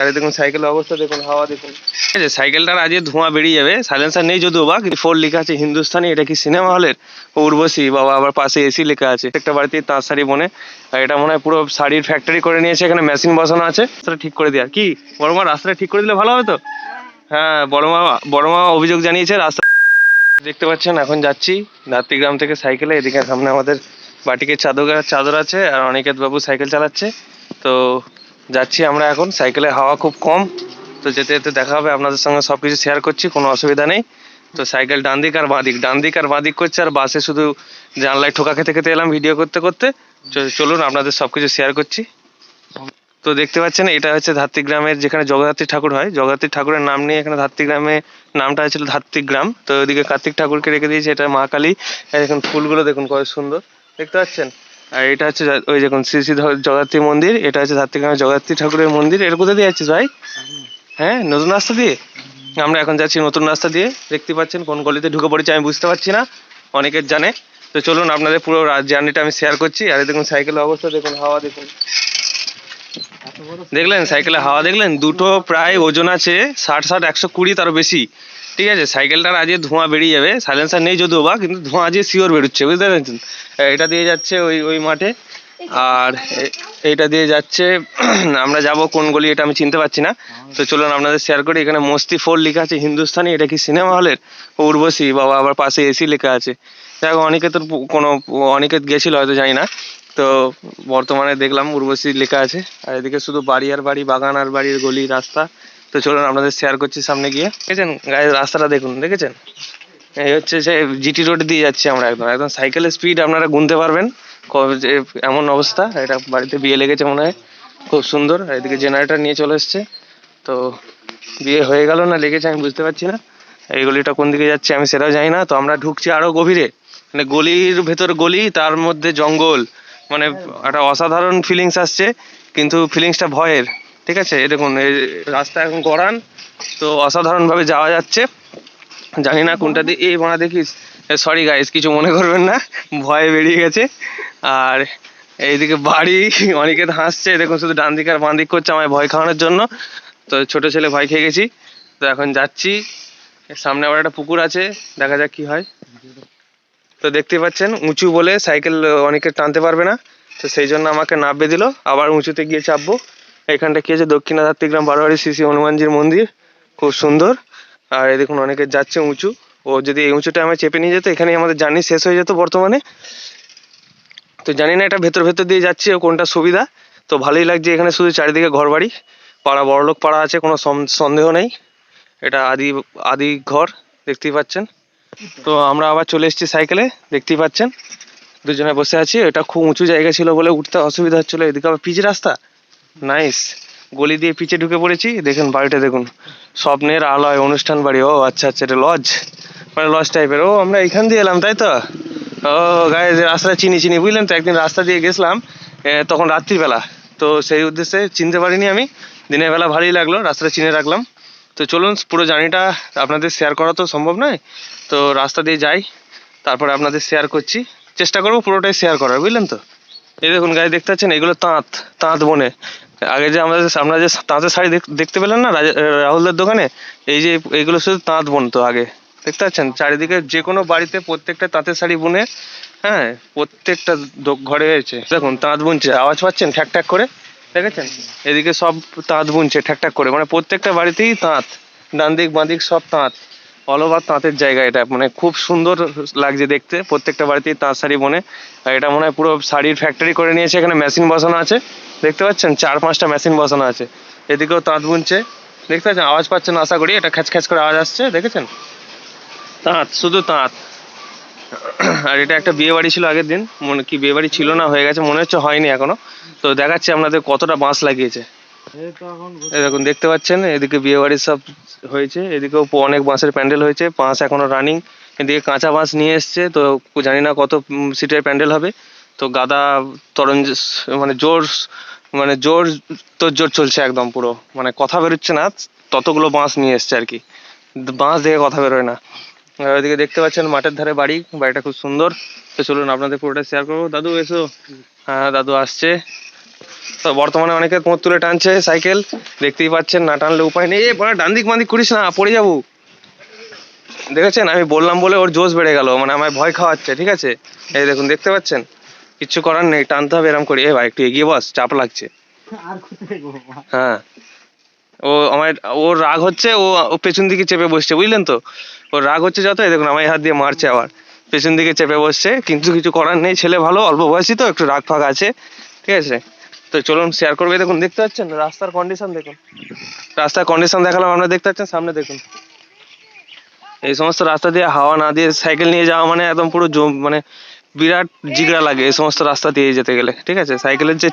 আরে দেখুন সাইকেলের অবস্থা দেখুন, হাওয়া দেখুন। ঠিক আছে, সাইকেলটার আজকে ধোঁয়া বেরিয়ে যাবে, সাইলেন্সার নেই যদিও বা, ফোর লেখা আছে হিন্দুস্তানি। এটা কি সিনেমা হলের উর্বশী বাবা, আবার পাশে এসি লেখা আছে। একটা বাড়িতে তাঁত শাড়ি বনে, আর এটা মনে হয় পুরো শাড়ির ফ্যাক্টরি করে নিয়েছে, এখানে মেশিন বসানো আছে। রাস্তাটা ঠিক করে দেওয়ার কি বড় মা, রাস্তাটা ঠিক করে দিলে ভালো হবে তো। হ্যাঁ, বড় মা অভিযোগ জানিয়েছে। রাস্তা দেখতে পাচ্ছেন, এখন যাচ্ছি ধাত্রীগ্রাম থেকে সাইকেলে। এদিকে সামনে আমাদের বাটিকের চাদর আছে, আর অনিকেত বাবু সাইকেল চালাচ্ছে। তো যাচ্ছি আমরা এখন, সাইকেলে হাওয়া খুব কম। তো যেতে যেতে দেখা হবে আপনাদের সঙ্গে, সবকিছু শেয়ার করছি, কোনো অসুবিধা নেই। তো সাইকেল ডান দিক আর বাঁ দিক করছে, আর বাসে শুধু জানলায় ঠোকা খেতে খেতে এলাম ভিডিও করতে করতে। চলুন আপনাদের সবকিছু শেয়ার করছি। তো দেখতে পাচ্ছেন, এটা হচ্ছে ধাত্রীগ্রামের, যেখানে জগদ্ধাত্রী ঠাকুর হয়। জগদ্ধাত্রী ঠাকুরের নাম নিয়ে এখানে ধাত্রীগ্রামে নামটা হয়েছিল ধাত্রীগ্রাম। তো ওইদিকে কার্তিক ঠাকুরকে রেখে দিয়েছে, এটা মা কালী। এখন ফুলগুলো দেখুন কত সুন্দর, দেখতে পাচ্ছেন। আর এটা হচ্ছে ওই দেখুন শ্রী শ্রী জগদ্ধাত্রী মন্দির। এটা হচ্ছে ধাত্রীগ্রামের জগদ্ধাত্রী ঠাকুরের মন্দির। এর কোথা দিয়ে যাচ্ছিস ভাই? হ্যাঁ, নতুন রাস্তা দিয়ে। আমরা এখন যাচ্ছি নতুন রাস্তা দিয়ে। দেখতে পাচ্ছেন কোন গলিতে ঢুকে পড়েছি আমি বুঝতে পারছি না, অনেকের জানে। তো চলুন আপনাদের পুরো জার্নিটা আমি শেয়ার করছি। আর দেখুন সাইকেলের অবস্থা দেখুন, হাওয়া দেখুন। দেখলেন সাইকেলের হাওয়া দেখলেন, দুটো প্রায় ওজন আছে 60-120 তারও বেশি। ঠিক আছে, সাইকেলটার আজকে ধোঁয়া বেরিয়ে যাবে, সাইলেন্সার নেই যদিও বা, কিন্তু ধোঁয়া আজকে শিওর বেরোচ্ছে, বুঝতে পেরেছেন। এটা দিয়ে যাচ্ছে ওই মাঠে, আর এইটা দিয়ে যাচ্ছে আমরা যাব কোন গলি এটা আমি চিনতে পারছি না। তো চলুন আপনাদের শেয়ার করি। এখানে মস্তি ফোর লেখা আছে হিন্দুস্তানি। এটা কি সিনেমা হলের উর্বশী বাবা, আবার পাশে এসি লেখা আছে। দেখো অনিকেতের অনিকেত গেছিল হয়তো, জানি না। তো বর্তমানে দেখলাম উর্বশী লেখা আছে। আর এদিকে শুধু বাড়ি আর বাড়ি, বাগান আর বাড়ির গলি রাস্তা। তো চলুন আপনাদের শেয়ার করছি সামনে গিয়ে। দেখেছেন গায়ের রাস্তাটা দেখুন, দেখেছেন। এই হচ্ছে যে জিটি রোড দিয়ে যাচ্ছি আমরা, একদম একদম সাইকেলের স্পিড আপনারা গুনতে পারবেন যে এমন অবস্থা। এটা বাড়িতে বিয়ে লেগেছে মনে হয়, খুব সুন্দর। আর এদিকে জেনারেটর নিয়ে চলে এসছে। তো বিয়ে হয়ে গেল না লেগেছে আমি বুঝতে পারছি না। এই গলিটা কোন দিকে যাচ্ছে আমি সেটাও জানি না। তো আমরা ঢুকছি আরো গভীরে, মানে গলির ভেতর গলি, তার মধ্যে জঙ্গল। মানে একটা অসাধারণ ফিলিংস আসছে, কিন্তু ফিলিংসটা ভয়ের। ঠিক আছে, এই দেখুন এই রাস্তা এখন গড়ান, তো অসাধারণ ভাবে যাওয়া যাচ্ছে। জানি না কোনটা দিয়ে এই বানা দেখিস। সরি গাইস, কিছু মনে করবেন না, ভয় বেরিয়ে গেছে। আর এইদিকে বাড়ি, অনেকে হাসছে দেখুন, শুধু ডান দিক আর বাঁ দিক করছে আমায় ভয় খাওয়ানোর জন্য। তো ছোট ছেলে ভয় খেয়ে গেছি। তো এখন যাচ্ছি, সামনে আবার একটা পুকুর আছে, দেখা যাক কি হয়। তো দেখতে পাচ্ছেন উঁচু বলে সাইকেল অনেকে টানতে পারবে না, তো সেই জন্য আমাকে নামবে দিল। আবার উঁচুতে গিয়ে চাপবো। এখানটা কি আছে, দক্ষিণা ধাত্রীগ্রাম বারোয়ারি শ্রী শ্রী হনুমানজির মন্দির, খুব সুন্দর। আর এই দেখুন অনেকে যাচ্ছে উঁচু। ও যদি এই উঁচুটা আমার চেপে নিয়ে যেত, এখানেই আমাদের জার্নি শেষ হয়ে যেত বর্তমানে। তো জানি না এটা ভেতর ভেতর দিয়ে যাচ্ছে ও কোনটা সুবিধা। তো ভালোই লাগছে, এখানে শুধু চারিদিকে ঘর বাড়ি, পাড়া বড়লোক পাড়া আছে, কোনো সন্দেহ নেই। এটা আদি আদি ঘর, দেখতেই পাচ্ছেন। তো আমরা আবার চলে এসেছি সাইকেলে, দেখতেই পাচ্ছেন দুজনে বসে আছি। এটা খুব উঁচু জায়গা ছিল বলে উঠতে অসুবিধা হচ্ছিল। এদিকে আবার পিচ রাস্তা, নাইস। গলি দিয়ে পিচে ঢুকে পড়েছি। দেখুন বাড়িটা দেখুন, স্বপ্নের আলয় অনুষ্ঠান বাড়ি। ও আচ্ছা আচ্ছা, এটা লজ, মানে লজ টাইপের। ও আমরা এখান দিয়ে এলাম তাই তো। ও গাইস, রাস্তাটা চিনি বুঝলেন তো। একদিন রাস্তা দিয়ে গেছিলাম, তখন রাত্রিবেলা। তো সেই উদ্দেশ্যে চিনতে পারিনি আমি, দিনের বেলা ভালোই লাগলো, রাস্তাটা চিনে রাখলাম। তো চলুন পুরো জার্নিটা আপনাদের শেয়ার করা তো সম্ভব নয়, তো রাস্তা দিয়ে যাই, তারপরে আপনাদের শেয়ার করছি। চেষ্টা করবো পুরোটাই শেয়ার করার, বুঝলেন তো। এই দেখুন গাড়ি দেখতে পাচ্ছেন, এগুলো তাঁত বনে। আগে যে আমরা যে তাঁতের শাড়ি দেখতে পেলাম না রাহুলদের দোকানে, এই যে এইগুলো শুধু তাঁত বুনতো আগে। দেখতে পাচ্ছেন চারিদিকে যে কোনো বাড়িতে প্রত্যেকটা তাঁতের শাড়ি বুনে। হ্যাঁ, প্রত্যেকটা ঘরে হয়েছে। দেখুন তাঁত বুনছে, আওয়াজ পাচ্ছেন ঠ্যাক ঠ্যাক করে, দেখেছেন। এদিকে সব তাঁত বুনছে ঠ্যাক ঠ্যাক করে, মানে প্রত্যেকটা বাড়িতেই তাঁত, ডান দিক বাঁ দিক সব তাঁত। অল ওভার তাঁতের জায়গা এটা, মানে খুব সুন্দর লাগছে দেখতে। প্রত্যেকটা বাড়িতেই তাঁত শাড়ি বোনে। আর এটা মনে হয় পুরো শাড়ির ফ্যাক্টরি করে নিয়েছে, এখানে মেশিন বসানো আছে। দেখতে পাচ্ছেন 4-5টা মেশিন বসানো আছে। এদিকেও তাঁত বুনছে, দেখতে পাচ্ছেন। আওয়াজ পাচ্ছেন আশা করি, এটা খ্যাচ খ্যাচ করে আওয়াজ আসছে, দেখেছেন। তাঁত, শুধু তাঁত। আর এটা একটা বিয়ে বাড়ি ছিল আগের দিন, মনে কি বিয়ে বাড়ি ছিল না হয়ে গেছে মনে হচ্ছে, হয়নি এখনো। তো দেখাচ্ছি আপনাদের কতটা বাঁশ লাগিয়েছে। এই দেখুন দেখতে পাচ্ছেন, এদিকে বিয়ে বাড়ির সব হয়েছে, এদিকেও অনেক বাঁশের প্যান্ডেল হয়েছে, বাঁশ এখনো রানিং। এদিকে কাঁচা বাঁশ নিয়ে এসছে, তো জানি না কত সিটের প্যান্ডেল হবে। তো গাদা তরঞ্জ, মানে জোর তোর জোর চলছে একদম পুরো, মানে কথা বেরোচ্ছে না, ততগুলো বাঁশ নিয়ে এসছে আর কি। বাঁশ দেখে কথা বেরোয় না। আর ওইদিকে দেখতে পাচ্ছেন মাঠের ধারে বাড়িটা খুব সুন্দর। তো চলুন আপনাদের পুরোটা শেয়ার করবো। দাদু এসো। হ্যাঁ দাদু আসছে। তো বর্তমানে অনেকে কোঁত তুলে টানছে সাইকেল, দেখতেই পাচ্ছেন, না টানলে উপায় নেই। এ বড় ডান দিক বাঁ দিক করিস না, পড়ে যাবো। দেখেছেন, আমি বললাম বলে ওর জোশ বেড়ে গেল, মানে আমায় ভয় খাওয়াচ্ছে, ঠিক আছে। এই দেখুন, দেখতে পাচ্ছেন, কিচ্ছু করার নেই, টানতে হবে এরম করে। এ ভাই একটু এগিয়ে বস, চাপ লাগছে। হ্যাঁ, ও আমার, ওর রাগ হচ্ছে, ও পেছন দিকে চেপে বসছে, বুঝলেন তো। ওর রাগ হচ্ছে যত, এই দেখুন আমার হাত দিয়ে মারছে, আবার পেছন দিকে চেপে বসছে, কিন্তু কিছু করার নেই, ছেলে ভালো, অল্প বয়সী তো, একটু রাগ ফাগ আছে, ঠিক আছে। তো চলুন শেয়ার করবে। দেখুন, দেখতে পাচ্ছেন রাস্তার কন্ডিশন, দেখুন রাস্তার কন্ডিশন দেখালাম, আপনারা দেখতে পাচ্ছেন, সামনে দেখুন। এই সমস্ত রাস্তা দিয়ে হাওয়া না দিয়ে সাইকেল নিয়ে যাওয়া মানে একদম পুরো মানে বিরাট জিগড়া লাগে এই সমস্ত রাস্তা দিয়ে যেতে গেলে, ঠিক আছে। সাইকেলের যে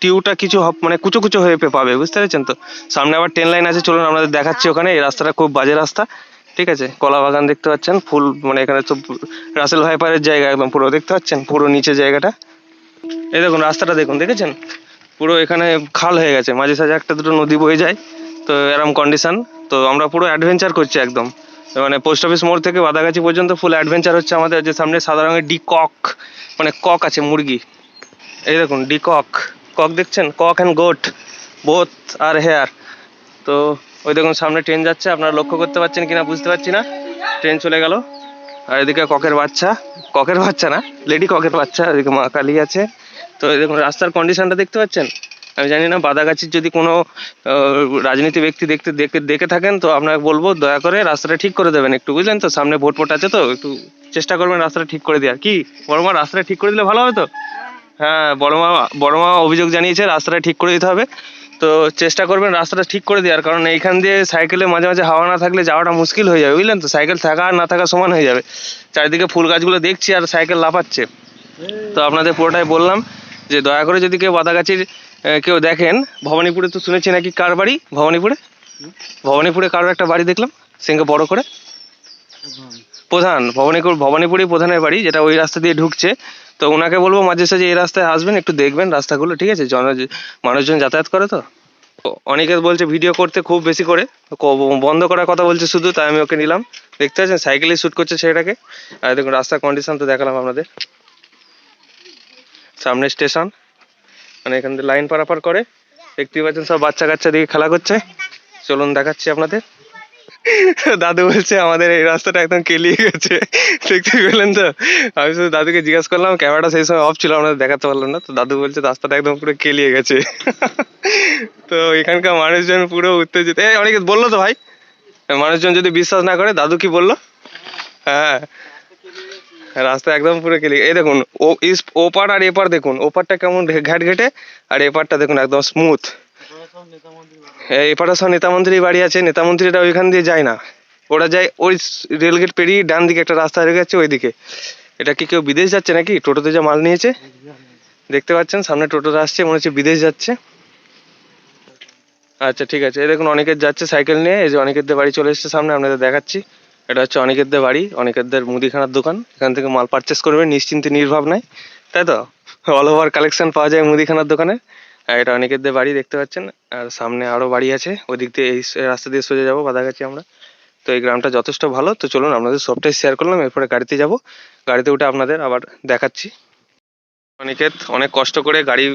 টিউটা কিছু মানে কুচো কুচো হয়ে পাবে, বুঝতে পেরেছেন তো। সামনে আবার ট্রেন লাইন আছে, চলুন আপনাদের দেখাচ্ছি ওখানে। এই রাস্তাটা খুব বাজে রাস্তা, ঠিক আছে। কলা বাগান দেখতে পাচ্ছেন, ফুল, মানে এখানে তো রাসেল ভাইপারের জায়গা একদম পুরো, দেখতে পাচ্ছেন পুরো নিচে জায়গাটা। এই দেখুন রাস্তাটা দেখুন, দেখেছেন পুরো এখানে খাল হয়ে গেছে, মাঝে সাঝে একটা দুটো নদী বয়ে যায়, তো এরম কন্ডিশন। তো আমরা পুরো অ্যাডভেঞ্চার করছি একদম, মানে পোস্ট অফিস মোড় থেকে বাদাগাছি পর্যন্ত ফুল অ্যাডভেঞ্চার হচ্ছে আমাদের। যে সামনে সাদা রঙের ডি কক, মানে কক আছে মুরগি, এই দেখুন ডি কক, কক দেখছেন, cock and goat both are here. তো ওই দেখুন সামনে ট্রেন যাচ্ছে, আপনারা লক্ষ্য করতে পারছেন কিনা বুঝতে পারছি না, ট্রেন চলে গেল। আর এদিকে ককের বাচ্চা, ককের বাচ্চা না, লেডি ককের বাচ্চা, এদিকে মা কালী আছে। তো এই দেখুন রাস্তার কন্ডিশনটা দেখতে পাচ্ছেন। আমি জানি না বাদাগাছির যদি কোনো রাজনীতি ব্যক্তি দেখে থাকেন, তো আপনাকে বলবো দয়া করে রাস্তাটা ঠিক করে দেবেন একটু, বুঝলেন তো। সামনে ভোট আছে তো, একটু চেষ্টা করবেন রাস্তাটা ঠিক করে দেওয়ার। কি বড় মা, রাস্তাটা ঠিক করে দিলে ভালো হবে তো। হ্যাঁ, বড় মা অভিযোগ জানিয়েছে, রাস্তাটা ঠিক করে দিতে হবে। তো চেষ্টা করবেন রাস্তাটা ঠিক করে দেওয়ার, কারণ এইখান দিয়ে সাইকেলে মাঝে মাঝে হাওয়া না থাকলে যাওয়াটা মুশকিল হয়ে যাবে, বুঝলেন তো। সাইকেল থাকা আর না থাকা সমান হয়ে যাবে। চারিদিকে ফুল গাছগুলো দেখছি আর সাইকেল লাফাচ্ছে। তো আপনাদের পুরোটাই বললাম যে দয়া করে যদি কেউ বাদাগাছির কেউ দেখেন, ভবানীপুরে তো শুনেছি নাকি কার বাড়ি, ভবানীপুরে কারো একটা বাড়ি দেখলাম সেখানে বড় করে, প্রধান, ভবানীপুরে প্রধানের বাড়ি, যেটা ওই রাস্তা দিয়ে ঢুকছে। তো ওনাকে বলবো মাঝে সাঝে এই রাস্তায় আসবেন, একটু দেখবেন রাস্তাগুলো, ঠিক আছে। মানুষজন যাতায়াত করে তো। অনেকে বলছে ভিডিও করতে খুব বেশি করে, বন্ধ করার কথা বলছে শুধু, তাই আমি ওকে নিলাম। দেখতে পাচ্ছেন সাইকেলে শ্যুট করছে সেটাকে। আর দেখুন রাস্তার কন্ডিশন তো দেখালাম আপনাদের। সামনে স্টেশন, মানে এখান থেকে লাইন পারাপার করে, দেখতেই পাচ্ছেন সব বাচ্চা কাচ্চা দিকে খেলা করছে। চলুন দেখাচ্ছি আপনাদের। দাদু বলছে আমাদের এই রাস্তাটা একদম কেলিয়ে গেছে, দেখতে পেলেন তো। আমি শুধু দাদুকে জিজ্ঞাসা করলাম, ক্যামেরাটা সেই সময় অফ ছিল, আপনাদের দেখাতে পারলাম না। তো দাদু বলছে রাস্তাটা একদম পুরো কেলিয়ে গেছে। তো এখানকার মানুষজন পুরো উত্তেজিত। অনেকে বললো তো ভাই, মানুষজন যদি বিশ্বাস না করে, দাদু কি বললো? হ্যাঁ, রাস্তা একদম পুরো কেলিয়ে। এই দেখুন ওপার আর এপার দেখুন, ওপারটা কেমন ঘ্যাট ঘেটে, আর এপারটা দেখুন একদম স্মুথ। এপারে সব নেতা মন্ত্রীর বাড়ি আছে, নেতা মন্ত্রীরা ওইখান দিয়ে যায় না, ওরা যায় ওই রেলগেট পেরিয়ে ডান দিকে একটা রাস্তা হয়ে গেছে ওইদিকে। এটা কি কেউ বিদেশ যাচ্ছে নাকি? টোটোতে যা মাল নিয়েছে দেখতে পাচ্ছেন, সামনে টোটোতে আসছে, মনে হচ্ছে বিদেশ যাচ্ছে। আচ্ছা ঠিক আছে, এই দেখুন অনেকের যাচ্ছে সাইকেল নিয়ে, এই যে অনেকেরদের বাড়ি চলে এসছে সামনে, আপনাদের দেখাচ্ছি। এটা হচ্ছে অনেকেরদের বাড়ি, অনেকেরদের মুদিখানার দোকান, এখান থেকে মাল পারচেস করবে নিশ্চিন্তে নির্ভাবনায়, তাই তো। অল ওভার কালেকশন পাওয়া যায় মুদিখানার দোকানে। আর এটা অনেকেরদের বাড়ি দেখতে পাচ্ছেন, আর সামনে আরো বাড়ি আছে, ওদিক দিয়ে এই রাস্তা দিয়ে সোজা যাবো বাদাগাছি আমরা। তো এই গ্রামটা যথেষ্ট ভালো। তো চলুন আপনাদের সবটাই শেয়ার করলাম, এরপরে গাড়িতে যাব, গাড়িতে উঠে আপনাদের আবার দেখাচ্ছি। অনেকের অনেক কষ্ট করে গাড়ি,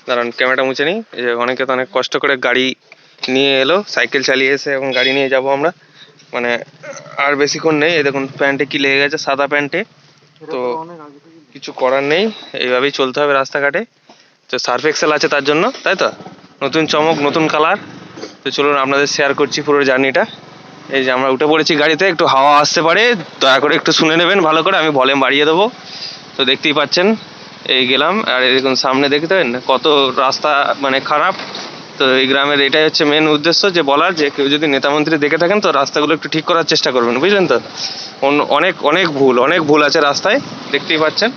দাঁড়ান ক্যামেরাটা মুছে নিই। এই যে অনেকে অনেক কষ্ট করে গাড়ি নিয়ে এলো, সাইকেল চালিয়ে এসে এখন গাড়ি নিয়ে যাব আমরা, মানে আর বেশিক্ষণ নেই। এই দেখুন প্যান্টে কি লেগে গেছে, সাদা প্যান্টে। তো কিছু করার নেই, এইভাবেই চলতে হবে রাস্তাঘাটে। তো সার্ফ এক্সেল আছে তার জন্য, তাই তো, নতুন চমক, নতুন কালার। তো চলুন আপনাদের শেয়ার করছি পুরো জার্নিটা। এই যে আমরা উঠে পড়েছি গাড়িতে, একটু হাওয়া আসতে পারে, দয়া করে একটু শুনে নেবেন ভালো করে, আমি ভলিউম বাড়িয়ে দেবো। তো দেখতেই পাচ্ছেন এই গেলাম, আর দেখুন সামনে দেখতে পাবেন কত রাস্তা মানে খারাপ। তো এই গ্রামের এটাই হচ্ছে মেন উদ্দেশ্য, যে বলার যে কেউ যদি নেতামন্ত্রী দেখে থাকেন তো রাস্তাগুলো একটু ঠিক করার চেষ্টা করবেন, বুঝলেন তো। অনেক অনেক ভুল আছে রাস্তায়, দেখতেই পাচ্ছেন।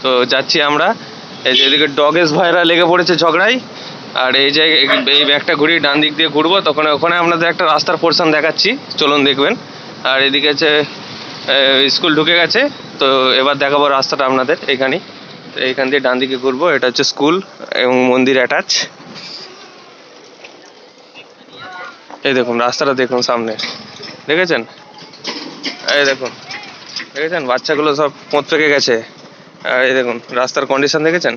তো যাচ্ছি আমরা, এই যে এদিকে ডগেস ভাইরা লেগে পড়েছে ঝগড়ায়। আর এই যে এই ব্যাগটা ঘুরিয়ে ডান দিক দিয়ে ঘুরবো, তখন ওখানে আপনাদের একটা রাস্তার পোর্শন দেখাচ্ছি, চলুন দেখবেন। আর এদিকে হচ্ছে স্কুল ঢুকে গেছে, তো এবার দেখাবো রাস্তাটা আপনাদের এখানেই। এইখান দিয়ে ডান দিকে ঘুরবো, এটা হচ্ছে স্কুল এবং মন্দির অ্যাটাচ। এই দেখুন রাস্তাটা দেখুন সামনে, দেখেছেন? এই দেখুন, দেখেছেন বাচ্চাগুলো সব পোঁত পেকে গেছে, আর এই দেখুন রাস্তার কন্ডিশন দেখেছেন।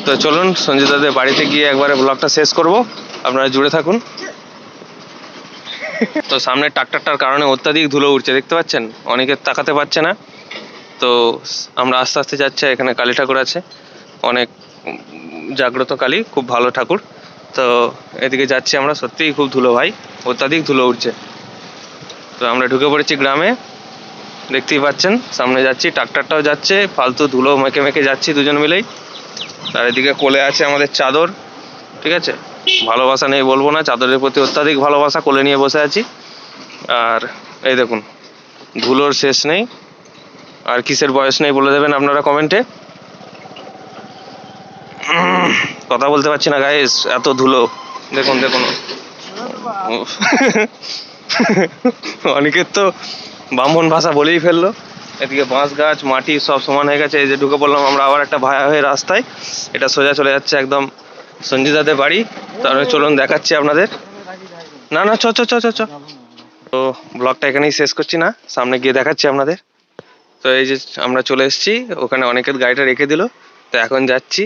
তো চলুন সঞ্জিতাদের বাড়িতে গিয়ে একবারে ব্লগটা শেষ করব, আপনারা জুড়ে থাকুন। তো সামনে ট্রাক্টরটার কারণে অত্যাধিক ধুলো উঠছে, দেখতে পাচ্ছেন, অনেকে তাকাতে পারছে না। তো আমরা আস্তে আস্তে যাচ্ছি, এখানে কালী ঠাকুর আছে, অনেক জাগ্রত কালী, খুব ভালো ঠাকুর। তো এদিকে যাচ্ছি আমরা, সত্যিই খুব ধুলো ভাই, অত্যাধিক ধুলো উঠছে। তো আমরা ঢুকে পড়েছি গ্রামে, দেখতেই পাচ্ছেন, সামনে যাচ্ছি, ট্রাক্টরটাও যাচ্ছে, ফালতু ধুলো মেখে মেখে যাচ্ছি দুজন মিলেই। আর এদিকে কোলে আছে আমাদের চাদর, ঠিক আছে, ভালোবাসা নেই বলবো না, চাদরের প্রতি অত্যাধিক ভালোবাসা, কোলে নিয়ে বসে আছি। আর এই দেখুন ধুলোর শেষ নেই, আর কিসের বয়স নেই বলে দেবেন আপনারা কমেন্টে। কথা বলতে পারছি না গাইস, এত ধুলো, দেখুন দেখুন। অনেকের তো ব্রাহ্মণ ভাষা বলেই ফেললো। এদিকে বাঁশ গাছ মাটি সব সমান হয়ে গেছে। এই যে ঢুকে পড়লাম আমরা আবার একটা ভায়া হয়ে রাস্তায়, এটা সোজা চলে যাচ্ছে একদম সঞ্জিতাদের বাড়ি। তাহলে চলুন দেখাচ্ছি আপনাদের। না না, চ চ চ চ চ। তো ব্লগটা এখানেই শেষ করছি, না সামনে গিয়ে দেখাচ্ছি আপনাদের। তো এই যে আমরা চলে এসেছি, ওখানে অনেকের গাড়িটা রেখে দিল, তো এখন যাচ্ছি।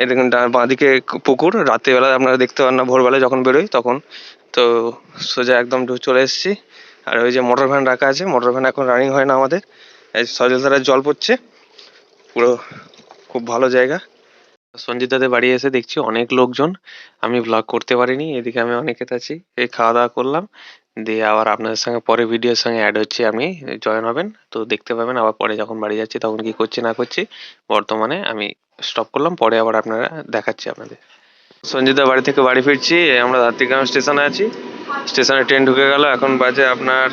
এই দেখুন বাঁদিকে পুকুর, রাত্রিবেলা আপনারা দেখতে পান না, ভোরবেলা যখন বেরোই তখন। তো সোজা একদম চলে এসেছি। আর ওই যে মোটর ভ্যান রাখা আছে, মোটর ভ্যান এখন রানিং হয় না আমাদের, এই সজলধারায় জল পড়ছে পুরো, খুব ভালো জায়গা। সঞ্জিতাদের বাড়ি এসে দেখছি অনেক লোকজন, আমি ব্লগ করতে পারিনি, এদিকে আমি অনেকের আছি, এই খাওয়া দাওয়া করলাম, দিয়ে আবার আপনাদের সঙ্গে পরে ভিডিওর সঙ্গে অ্যাড হচ্ছে, আমি জয়েন হবেন তো দেখতে পাবেন। আবার পরে যখন বাড়ি যাচ্ছি তখন কি করছি না করছি, বর্তমানে আমি স্টপ করলাম, পরে আবার আপনারা দেখাচ্ছি আপনাদের। সঞ্জিতা বাড়ি থেকে বাড়ি ফিরছি, আমরা ধাত্রীগ্রাম স্টেশনে আছি, স্টেশনে ট্রেন ঢুকে গেল, এখন বাজে আপনার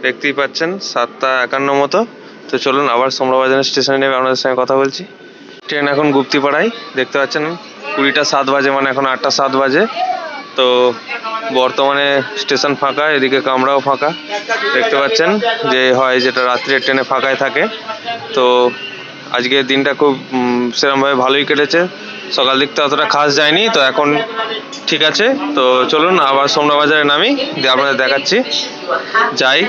দেখতেই পাচ্ছেন 7:51 মতো। তো চলুন আবার সোমরাবাজার স্টেশনে নেমে আপনাদের সঙ্গে কথা বলছি। ট্রেন এখন গুপ্তিপাড়ায়, দেখতে পাচ্ছেন 7:20 বাজে, মানে এখন 8:07 বাজে। তো বর্তমানে স্টেশন ফাঁকা, এদিকে কামরাও ফাঁকা, দেখতে পাচ্ছেন যে হয় যেটা রাত্রের ট্রেনে ফাঁকায় থাকে। তো আজকের দিনটা খুব সেরকমভাবে ভালোই কেটেছে, সকাল দিকটা অতটা খাস যায়নি, তো এখন ঠিক আছে। তো চলুন আবার সোমনা বাজারে নামি, দিয়ে আপনাদের দেখাচ্ছি যাই।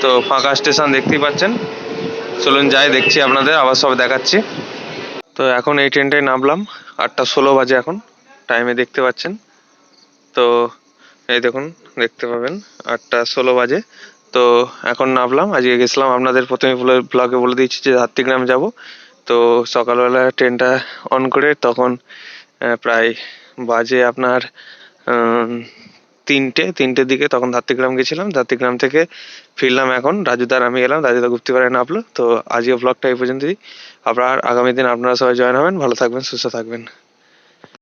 তো ফাঁকা স্টেশন দেখতেই পাচ্ছেন, চলুন যাই, দেখছি আপনাদের আবার সব দেখাচ্ছি। তো এখন এই ট্রেনটায় নামলাম, 8:16 বাজে এখন, টাইমে দেখতে পাচ্ছেন। তো এই দেখুন দেখতে পাবেন 8:16 বাজে। তো এখন নামলাম, আজকে গেছিলাম, আপনাদের প্রথমে ব্লগে বলে দিচ্ছি যে ধাত্রীগ্রাম যাব। তো সকালবেলা ট্রেনটা অন করে তখন প্রায় বাজে আপনার 3টের দিকে, তখন ধাত্রীগ্রাম গেছিলাম, ধাত্রীগ্রাম থেকে ফিরলাম, এখন রাজুদার আমি গেলাম, রাজুদা গুপ্তিপাড়ায় নামলো। তো আজকে ব্লগটা এই পর্যন্তই, আবার আগামী দিন আপনারা সবাই জয়েন হবেন, ভালো থাকবেন, সুস্থ থাকবেন।